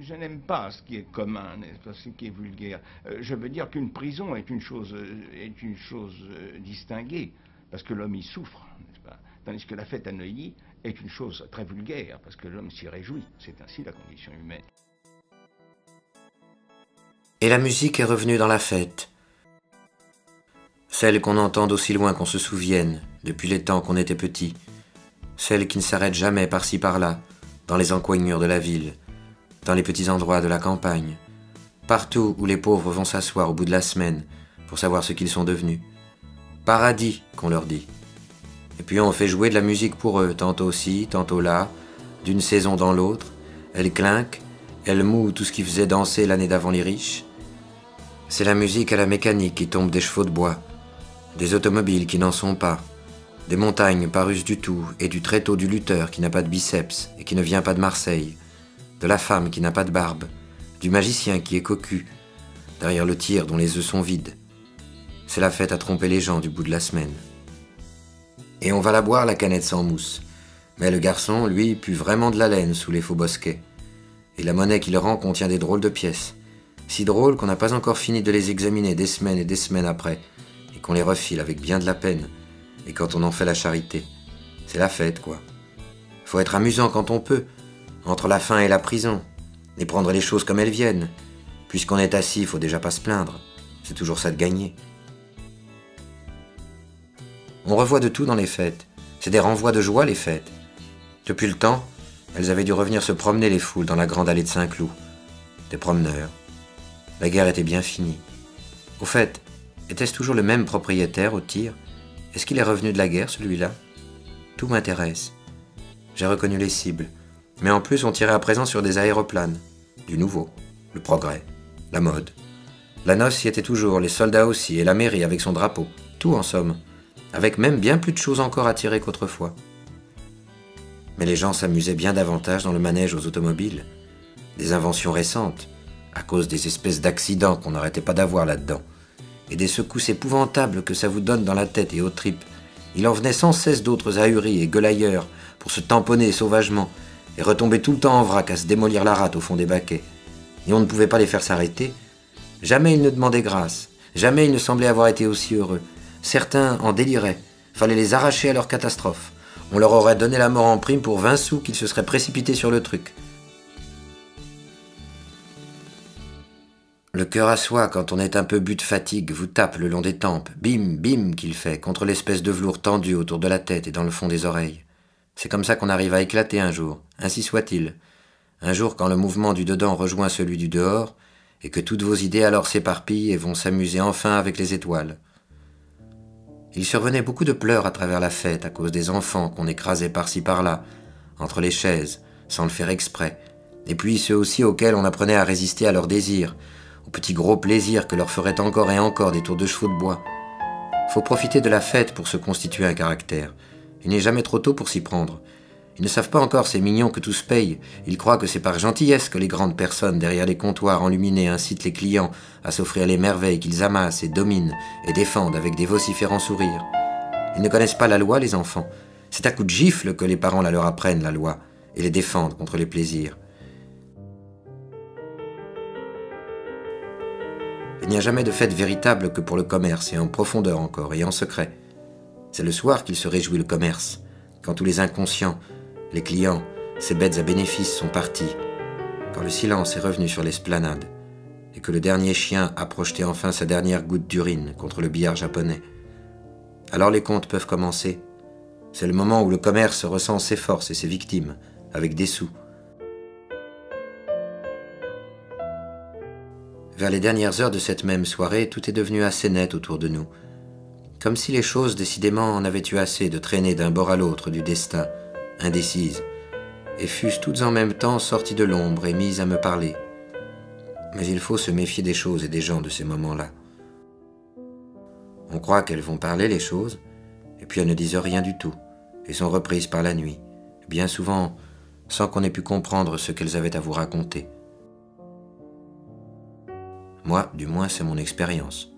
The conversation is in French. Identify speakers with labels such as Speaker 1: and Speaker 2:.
Speaker 1: Je n'aime pas ce qui est commun, n'est-ce pas, ce qui est vulgaire. Je veux dire qu'une prison est une chose distinguée, parce que l'homme y souffre, n'est-ce pas? Tandis que la fête à Neuilly est une chose très vulgaire, parce que l'homme s'y réjouit. C'est ainsi la condition humaine.
Speaker 2: Et la musique est revenue dans la fête. Celle qu'on entend d'aussi loin qu'on se souvienne, depuis les temps qu'on était petit. Celle qui ne s'arrête jamais par-ci par-là, dans les encoignures de la ville, dans les petits endroits de la campagne, partout où les pauvres vont s'asseoir au bout de la semaine pour savoir ce qu'ils sont devenus. Paradis, qu'on leur dit. Et puis on fait jouer de la musique pour eux, tantôt ci, tantôt là, d'une saison dans l'autre. Elle clinque, elle moue tout ce qui faisait danser l'année d'avant les riches. C'est la musique à la mécanique qui tombe des chevaux de bois, des automobiles qui n'en sont pas, des montagnes pas russes du tout et du tréteau du lutteur qui n'a pas de biceps et qui ne vient pas de Marseille, de la femme qui n'a pas de barbe, du magicien qui est cocu, derrière le tir dont les œufs sont vides. C'est la fête à tromper les gens du bout de la semaine. Et on va la boire, la canette sans mousse. Mais le garçon, lui, pue vraiment de la laine sous les faux bosquets. Et la monnaie qu'il rend contient des drôles de pièces. Si drôles qu'on n'a pas encore fini de les examiner des semaines et des semaines après, et qu'on les refile avec bien de la peine, et quand on en fait la charité. C'est la fête, quoi. Faut être amusant quand on peut, entre la faim et la prison, et prendre les choses comme elles viennent. Puisqu'on est assis, faut déjà pas se plaindre. C'est toujours ça de gagner. On revoit de tout dans les fêtes. C'est des renvois de joie, les fêtes. Depuis le temps, elles avaient dû revenir se promener les foules dans la grande allée de Saint-Cloud. Des promeneurs. La guerre était bien finie. Au fait, était-ce toujours le même propriétaire au tir? Est-ce qu'il est revenu de la guerre, celui-là? Tout m'intéresse. J'ai reconnu les cibles. Mais en plus, on tirait à présent sur des aéroplanes. Du nouveau. Le progrès. La mode. La noce y était toujours, les soldats aussi, et la mairie avec son drapeau. Tout en somme. Avec même bien plus de choses encore à tirer qu'autrefois. Mais les gens s'amusaient bien davantage dans le manège aux automobiles. Des inventions récentes, à cause des espèces d'accidents qu'on n'arrêtait pas d'avoir là-dedans, et des secousses épouvantables que ça vous donne dans la tête et aux tripes. Il en venait sans cesse d'autres ahuris et gueulailleurs pour se tamponner sauvagement et retomber tout le temps en vrac à se démolir la rate au fond des baquets. Et on ne pouvait pas les faire s'arrêter. Jamais ils ne demandaient grâce, jamais ils ne semblaient avoir été aussi heureux. Certains en déliraient, fallait les arracher à leur catastrophe. On leur aurait donné la mort en prime pour 20 sous qu'ils se seraient précipités sur le truc. Le cœur à soi, quand on est un peu bu de fatigue, vous tape le long des tempes, bim, bim qu'il fait, contre l'espèce de velours tendu autour de la tête et dans le fond des oreilles. C'est comme ça qu'on arrive à éclater un jour, ainsi soit-il. Un jour quand le mouvement du dedans rejoint celui du dehors, et que toutes vos idées alors s'éparpillent et vont s'amuser enfin avec les étoiles. Il survenait beaucoup de pleurs à travers la fête à cause des enfants qu'on écrasait par-ci par-là, entre les chaises, sans le faire exprès, et puis ceux aussi auxquels on apprenait à résister à leurs désirs, aux petits gros plaisirs que leur feraient encore et encore des tours de chevaux de bois. Faut profiter de la fête pour se constituer un caractère. Il n'est jamais trop tôt pour s'y prendre. Ils ne savent pas encore, ces mignons, que tout se paye. Ils croient que c'est par gentillesse que les grandes personnes derrière les comptoirs enluminés incitent les clients à s'offrir les merveilles qu'ils amassent et dominent et défendent avec des vociférants sourires. Ils ne connaissent pas la loi, les enfants. C'est à coups de gifle que les parents la leur apprennent, la loi, et les défendent contre les plaisirs. Il n'y a jamais de fête véritable que pour le commerce, et en profondeur encore, et en secret. C'est le soir qu'il se réjouit le commerce, quand tous les inconscients, les clients, ces bêtes à bénéfices sont partis, quand le silence est revenu sur l'esplanade, et que le dernier chien a projeté enfin sa dernière goutte d'urine contre le billard japonais. Alors les comptes peuvent commencer. C'est le moment où le commerce ressent ses forces et ses victimes, avec des sous. Vers les dernières heures de cette même soirée, tout est devenu assez net autour de nous. Comme si les choses, décidément, en avaient eu assez de traîner d'un bord à l'autre du destin, indécises, et fussent toutes en même temps sorties de l'ombre et mises à me parler. Mais il faut se méfier des choses et des gens de ces moments-là. On croit qu'elles vont parler, les choses, et puis elles ne disent rien du tout, et sont reprises par la nuit, bien souvent sans qu'on ait pu comprendre ce qu'elles avaient à vous raconter. Moi, du moins, c'est mon expérience.